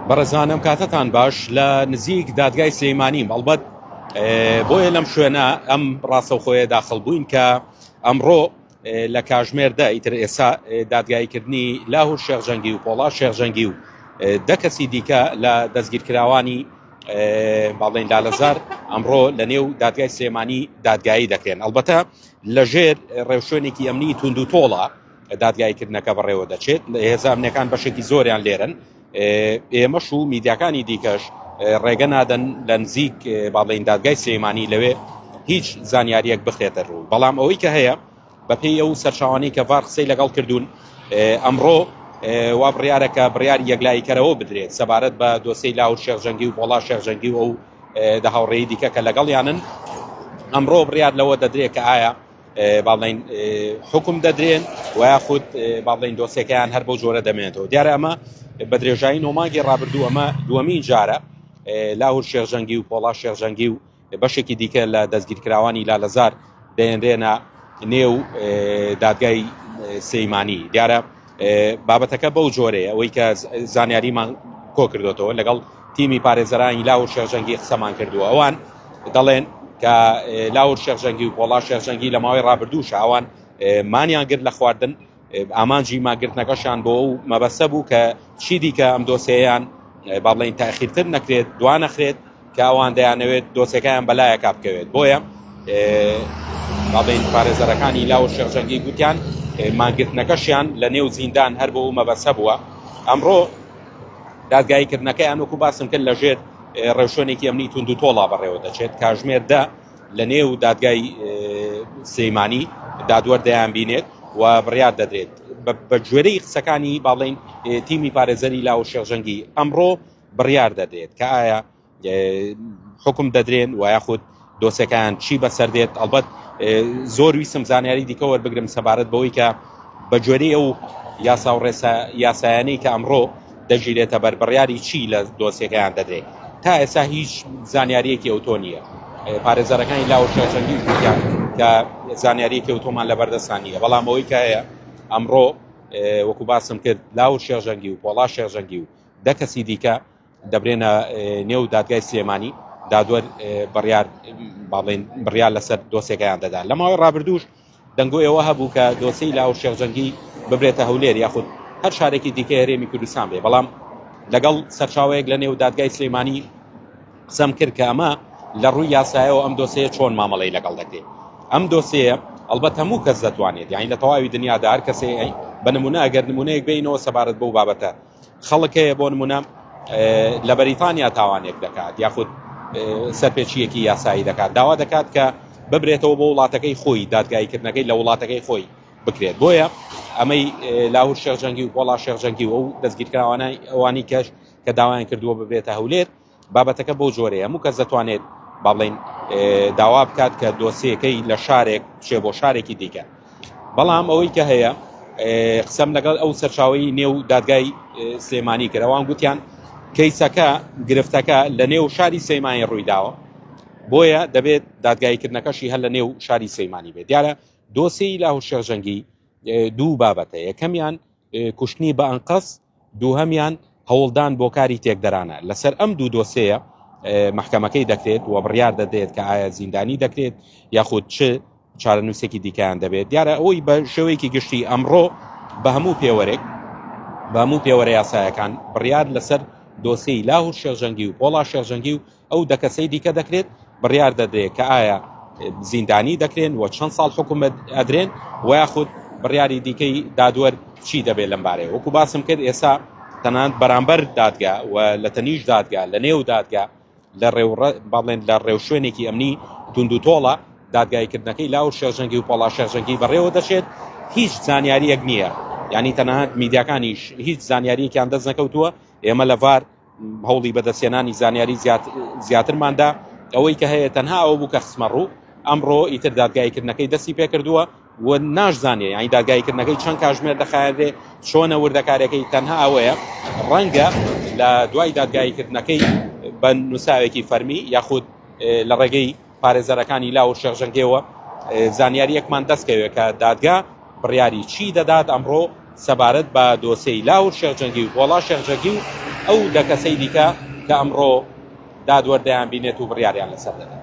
بەڕێزانم کاتتان باش لە نزیک دادگای سلەیمانیم ئەڵبەت بۆیە لەم شوێنە ئەم ڕاستەوخۆیە داخل بووین کە ئەمڕۆ لە کاژمێردا ئیتر ئێستا دادگایکردنی لاهور شێخجەنگی و پۆڵا شێخجەنگی و دە کەسی دیکە لە دەستگیرکراوانی باڵێن لالەزار ئەمڕۆ لە نێو دادگای سلێمانی دادگایی دەکرێن. ئەلبەتە لەژێر ڕێوشوێنێکی ئەمنی توند و تۆڵە دادگایکردنەکە بەڕێوە دەچێت، هێزە ئەمنیەکان بەشێکی زۆریان لێرن، ئێمەش و میدیاکانی دیکەش ڕێگە نادەن لە نزیک باڵێن دادگای سلێمانی لەوێ هیچ زانیاریەک بخێتە ڕوو. بەڵام ئەوەی کە هەیە بەپێی ئەو سەرچاوانەی کە ڤار قسەی لەگەڵ کردوون ئەمڕۆ وا بڕیارەکە بڕیاری یەکلاییکەرەوە بدرێت سەبارەت بە دۆسەی لاهور شێخجەنگی و پۆڵا شێخجەنگی و ئەو دە هاوڕێی دیکە کە لەگەڵیانن. ئەمڕۆ بڕیار لەوە دەدرێت کە ئایا باڵێن حکم دەدرێن و یاخود باڵێن دۆسیەکەیان هەر بەو جۆرە دەمێنێتەوە. دیارە ئەمە بە درێژایی نۆماگی ڕابردوو ئەمە دووەمین جارە لاهور شێخجەنگی و پۆڵا شێخجەنگی و بەشێکی دیکە لە دەستگیرکراوانی لالەزار دەێنرێنە نێو دادگای سلەیمانی. دیارە بابەتەکە بەو جۆرەیە ئەوەی کە زانیاریمان کۆ کردوێتەوە لەگەڵ تیمی پارێزەرانی لاهور شێخجەنگی قسەمان کردووە. ئەوان دەڵێن کە لاهور شێخجەنگی و پۆڵا شێخجەنگی لە ماوەی ڕابردووش ئەوان مانیان گرت لە خواردن، ئامانجی ماگرتنەکەشان بۆ ئەو مەبەستە بوو کە چی دیکە ئەم دۆسەیەیان باڵێن تاخیرتر نەکرێت دوانەخرێت کە ئەوان دەیانەوێت دۆسەکەیان بەلایەکا بکەوێت. بۆیە باڵێن پارێزەرەکانی لاهور شێخجەنگی گوتیان ماگرتنەکەشیان لە نێو زیندان هەر بۆ ئەو مەبەستە بووە. ئەمڕۆ دادگایکردنەکەیان وەکو باسم کرد لەژێر ڕێوشوێنێکی ئەمنی توند و تۆڵا بەڕێوە دەچێت. کاژمێر دە لە نێو دادگای سلەیمانی دادوەردەیان بینێت و بڕیار دەدرێت بە گوێرەی قسەکانی باڵێن تیمی پارێزەری لاهور شێخجەنگی ئەمڕۆ بڕیار دەدرێت کە ئایا حکم دەدرێن و یاخود دۆسەکان چی بەسەردێت. ئەلبەت زۆر ویسم زانیاری دیکە وەربگرم سەبارەت بەوەی کە بە گوێرەی ئەو یاسا و یاسایانەی کە ئەمڕۆ دەژیرێتە بەر بڕیاری چی لە دۆسیەکەیان دەدرێت. تا ئێستا هیچ زانیاریەکی ئەوتۆ نییە. پارێزەرەکانی لاهور شێخجەنگی گوتیان کە زانیاریەکی ئەوتۆمان لە بەردەستان نییە. بەڵام ئەوەی کە هەیە ئەمڕۆ وەکو باسم کرد لاهور شێخجەنگی و پۆڵا شێخجەنگی و دە کەسی دیکە دەبرێنە نێو دادگای سلێمانی دادوەر بڕیار لەسەر دۆسیەکەیان دەدا. لە ماوەی ڕابردووش دەنگۆی ئەوە هەبوو کە دۆسەی لاهور شێخجەنگی ببرێتە هەولێر یاخود هەر شارێکی دیکە هەرێمی کوردستان بێ. بەڵام لەگەڵ سەرچاوەیەک لە نێو دادگای سلێمانی قسەم کرد کە ئەمە لە ڕووی یاسایەوە ئەم دۆسەیە چۆن مامەڵەی لەگەڵ دەکرێت. ئەم دۆسەیە ئەڵبەت هەموو کەس دەتوانێت، یعنی لە تەواوی دنیادا هەر کەسێ بە نمونە ئەگەر نمونەیەک بینەوە سەبارەت بەو بابەتە خەڵکەیە بۆ نمونە لە بەریتانیا تاوانێک دەکات یاخود سەرپێچیەکی یاسایی دەکات، داوا دەکات کە ببرێتەوە بۆ وڵاتەکەی خۆی دادگایکردنەکەی لە وڵاتەکەی خۆی بکرێت. بۆیە ئەمەی لاهور شێخجەنگی و پۆڵا شێخجەنگی و ئەو دەستگیرکراوانەی ئەوانی کەش کە داوایان کردووە ببرێتە هەولێر بابەتەکە بەو جۆرەیە. هەموو کەس دەتوانێت باڵێن داوا بکات کە دۆسیەکەی لە شارێک بچێ بۆ شارێکی دیکە. بەڵام ئەوەی کە هەیە قسەم لەگەڵ ئەو سەرچاوەی نێو دادگای سلێمانی کرد. ئەوان گوتیان کەیسەکە گرفتەکە لە نێو شاری سلێمانی ڕوویداوە، بۆیە دەبێت دادگایکردنەکەشی هەر لە نێو شاری سلێمانی بێت. دیارە دۆسیی لاهور شێخجەنگی دوو بابەتە، یەکەمیان کوشتنی بە ئەنقەس، دووهەمیان هەوڵدان بۆ کاری تێکدەرانە. لەسەر ئەم دوو دۆسەیە محکەمەکەی دەکرێت و بڕیار دەدرێت کە ئایا زیندانی دەکرێت یاخود چ چارەنووسێکی دیکەیان دەبێت. دیارە ئەوەی بە شێوەیەکی گشتی ئەمڕۆ بە هەموو پێوەرە یاسایەکان بڕیار لەسەر دۆسەی لاهور شێخجەنگی و پۆڵا شێخجەنگی و ئەو دەکەسەی دیکە دەکرێت بڕیار دەدرێت کە ئایا زیندانی دەکرێن و چەند ساڵ حکم ئەدرێن و یاخود بڕیاری دیکەی دادوەر چی دەبێت لەم بارەیە. وەکو باسم کرد ئێستا تەنانەت بەرامبەر دادگا و لە تەنیش دادگا لە نێو دادگا باڵێن لە ڕێوشوێنێکی ئەمنی توند و تۆڵە دادگایکردنەکەی لاهور شێخجەنگی و پۆڵا شێخجەنگی بەڕێوە دەچێت. هیچ زانیاریەک نییە، یعنی تەنانەت میدیاکانیش هیچ زانیاریەکیان دەست نەکەوتووە. ئێمە لە ڤار هەوڵی بەدەستێنانی زانیاری زیاترماندا. ئەوەی کە هەیە تەنها ئەوە بوو کە خسمە ڕوو ئەمڕۆ ئیتر دادگایکردنەکەی دەستی پێکردووە و ناشزانێ، یعنی دادگایکردنەکەی چەند کاژمێر دەخایەنێ چۆنە وردەکارەکەی تەنها ئەوەیە ڕەنگە لە دوای دادگایکردنەکەی بە نووساوێکی فەرمی یاخود لە ڕێگەی پارێزەرەکانی لاهور شێخجەنگیەوە زانیاریەکمان دەستکەوێت کە دادگا بڕیاری چی دەدات ئەمڕۆ سەبارەت بە دۆسەی لاهور شێخجەنگی و پۆڵا شێخجەنگی و ئەو دەکەسەی دیکە کە ئەمڕۆ دادوەردەیان بینێت و بڕیاریان لەسەر دەدات.